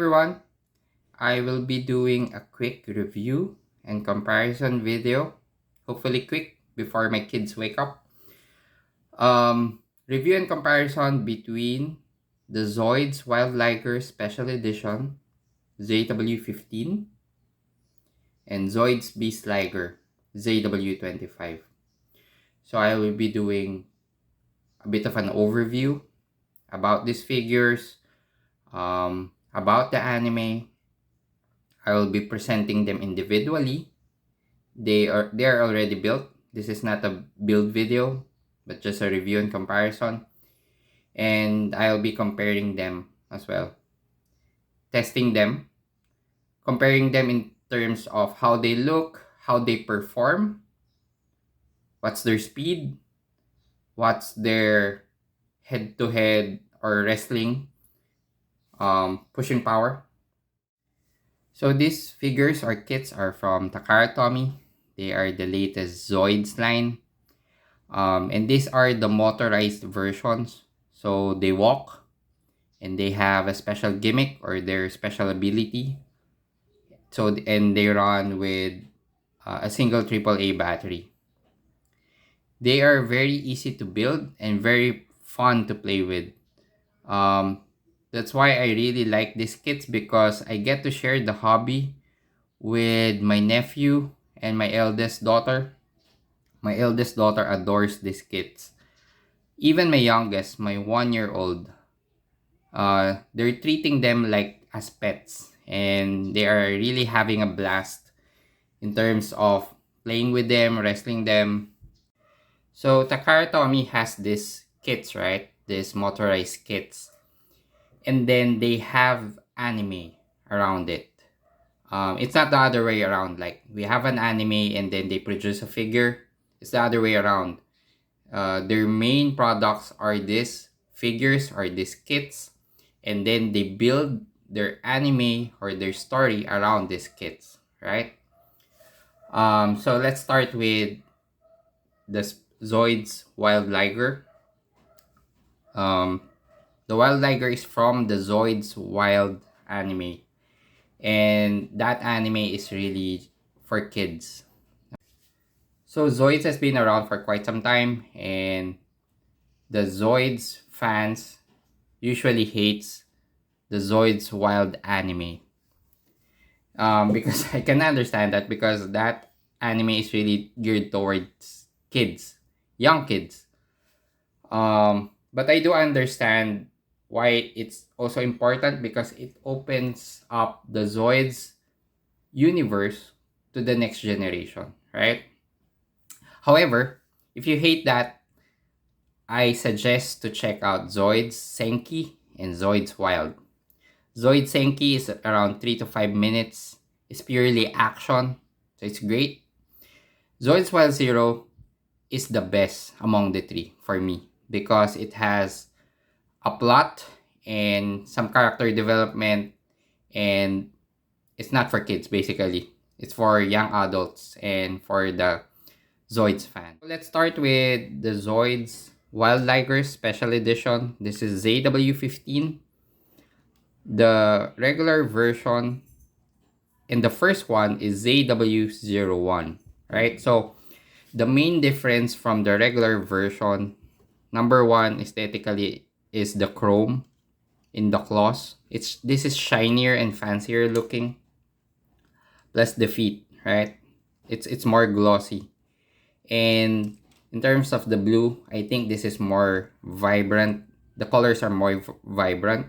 everyone, I will be doing a quick review and comparison video, hopefully quick before my kids wake up. Review and comparison between the Zoids Wild Liger Special Edition ZW15 and Zoids Beast Liger ZW25. So I will be doing a bit of an overview about these figures, about the anime. I will be presenting them individually. They are already built. This is not a build video, but just a review and comparison. And I'll be comparing them as well. Testing them, comparing them in terms of how they look, how they perform, what's their speed, what's their head-to-head or wrestling pushing power. So these figures or kits are from Takara Tomy. They are the latest Zoids line. And these are the motorized versions. So they walk and they have a special gimmick or their special ability. And they run with a single AAA battery. They are very easy to build and very fun to play with. That's why I really like these kits, because I get to share the hobby with my nephew and my eldest daughter. My eldest daughter adores these kits. Even my youngest, my 1-year-old, they're treating them like as pets, and they are really having a blast in terms of playing with them, wrestling them. So Takara Tomy has these kits, right? These motorized kits. And then they have anime around it. It's not the other way around. Like, we have an anime and then they produce a figure. It's the other way around. Their main products are these figures or these kits, and then they build their anime or their story around these kits, right? So let's start with the Zoids Wild Liger. The Wild Liger is from the Zoids Wild anime, and that anime is really for kids. So Zoids has been around for quite some time, and the Zoids fans usually hates the Zoids Wild anime. Because I can understand that, because that anime is really geared towards kids, young kids. But I do understand why it's also important, because it opens up the Zoids universe to the next generation, right? However, if you hate that, I suggest to check out Zoids Senki and Zoids Wild. Zoids Senki is around 3 to 5 minutes. It's purely action, so it's great. Zoids Wild Zero is the best among the three for me, because it has a plot and some character development, and it's not for kids. Basically, it's for young adults and for the Zoids fan. Let's start with the Zoids Wild Liger Special Edition. This is ZW15. The regular version and the first one is ZW01, right? So the main difference from the regular version, number one, aesthetically, is the chrome in the claws. This is shinier and fancier looking. Plus the feet, right? It's more glossy. And in terms of the blue, I think this is more vibrant. The colors are more vibrant.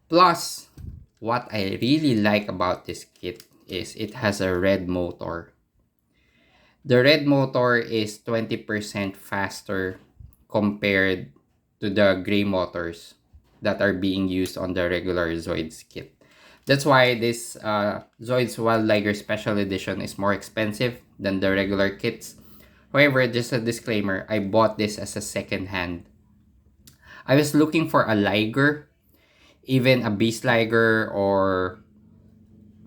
Plus, what I really like about this kit is it has a red motor. The red motor is 20% faster compared to the gray motors that are being used on the regular Zoids kit. That's why this Zoids Wild Liger Special Edition is more expensive than the regular kits. However, just a disclaimer, I bought this as a second hand. I was looking for a Liger, even a Beast Liger or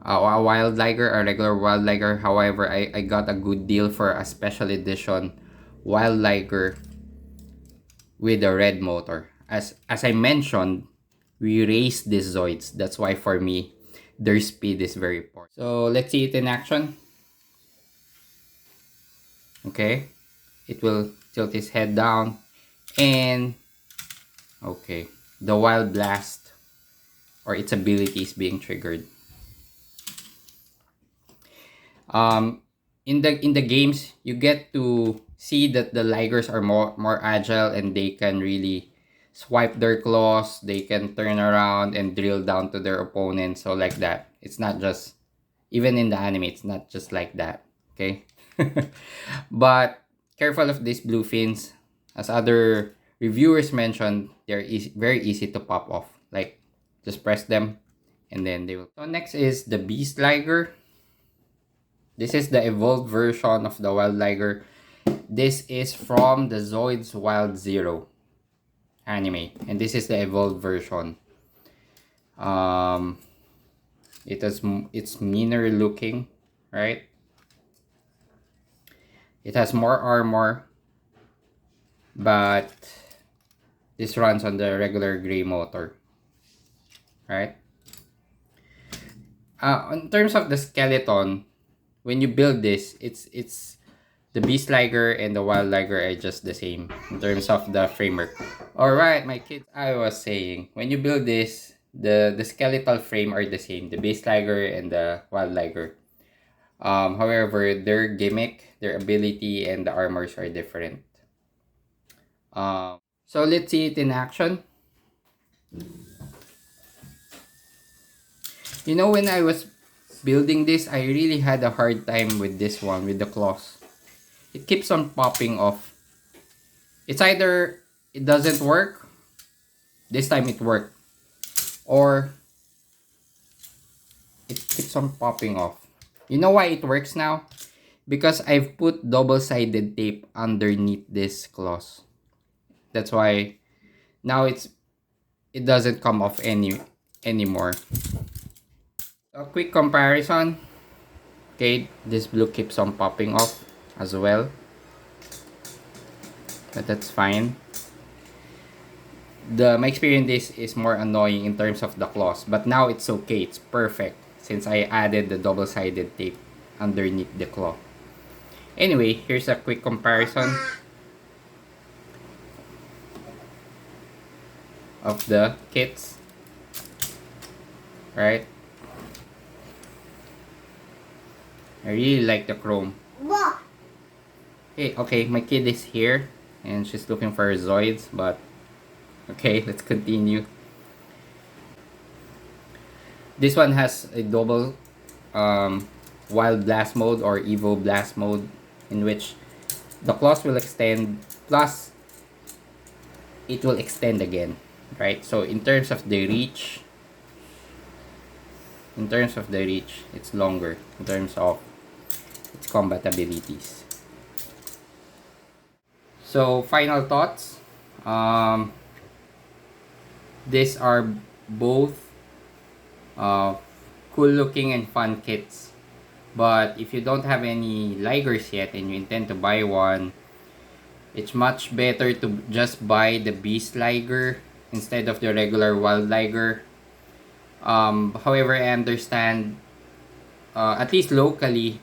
a Wild Liger, a regular Wild Liger. However, I got a good deal for a special edition Wild Liger with a red motor. As I mentioned, we race these Zoids. That's why for me, their speed is very important. So let's see it in action. Okay, it will tilt his head down, and okay, the wild blast or its ability is being triggered. In the games, you get to see that the Ligers are more agile, and they can really swipe their claws. They can turn around and drill down to their opponent. So like that. It's not just, even in the anime, it's not just like that. Okay. But careful of these blue fins. As other reviewers mentioned, they're very easy to pop off. Like, just press them and then they will. So next is the Beast Liger. This is the evolved version of the Wild Liger. This is from the Zoids Wild Zero anime, and this is the evolved version. It's meaner looking, right? It has more armor, but this runs on the regular gray motor, right? In terms of the skeleton, when you build this, it's the Beast Liger and the Wild Liger are just the same in terms of the framework. Alright, my kids, I was saying, when you build this, the skeletal frame are the same, the Beast Liger and the Wild Liger. However, their gimmick, their ability, and the armors are different. So let's see it in action. You know, when I was building this, I really had a hard time with this one, with the claws. It keeps on popping off. It's either it doesn't work, this time it worked, or it keeps on popping off. You know why it works now? Because I've put double-sided tape underneath this claws. That's why now it doesn't come off anymore. A quick comparison. Okay, this blue keeps on popping off as well, but that's fine. My experience this is more annoying in terms of the claws, but now it's okay, it's perfect since I added the double-sided tape underneath the claw. Anyway, here's a quick comparison of the kits, right? I really like the chrome. Hey, okay, my kid is here and she's looking for her Zoids, but okay, let's continue. This one has a double wild blast mode or evo blast mode, in which the claws will extend, plus it will extend again, right? So in terms of the reach, it's longer in terms of its combat abilities. So final thoughts. These are both cool looking and fun kits, but if you don't have any Ligers yet and you intend to buy one, it's much better to just buy the Beast Liger instead of the regular Wild Liger. However, I understand, at least locally,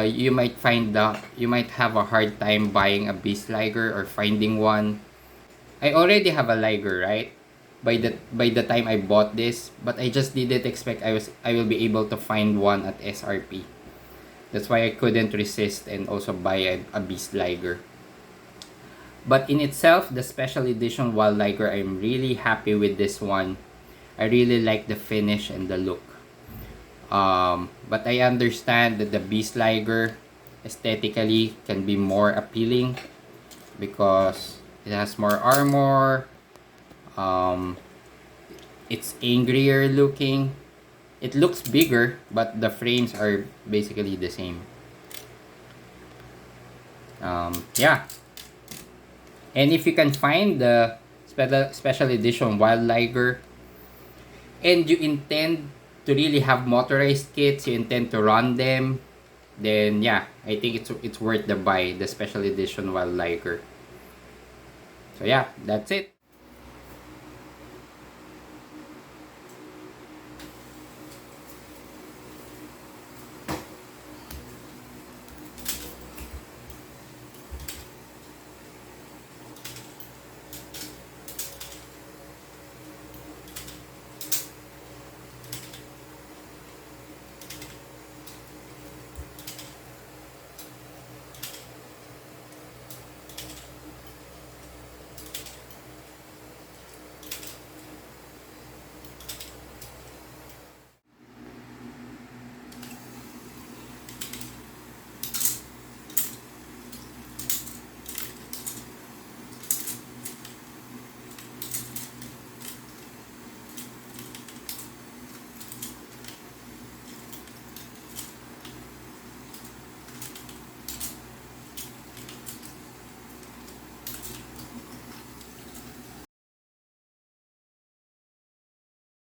you might have a hard time buying a Beast Liger or finding one. I already have a Liger, right? By the time I bought this, but I just didn't expect I will be able to find one at SRP. That's why I couldn't resist and also buy a Beast Liger. But in itself, the special edition Wild Liger, I'm really happy with this one. I really like the finish and the look. But I understand that the Beast Liger aesthetically can be more appealing because it has more armor. It's angrier looking. It looks bigger, but the frames are basically the same. Yeah. And if you can find the special edition Wild Liger and you intend to really have motorized kits, you intend to run them, then yeah, I think it's worth the buy, the special edition Wild Liger. So yeah, that's it.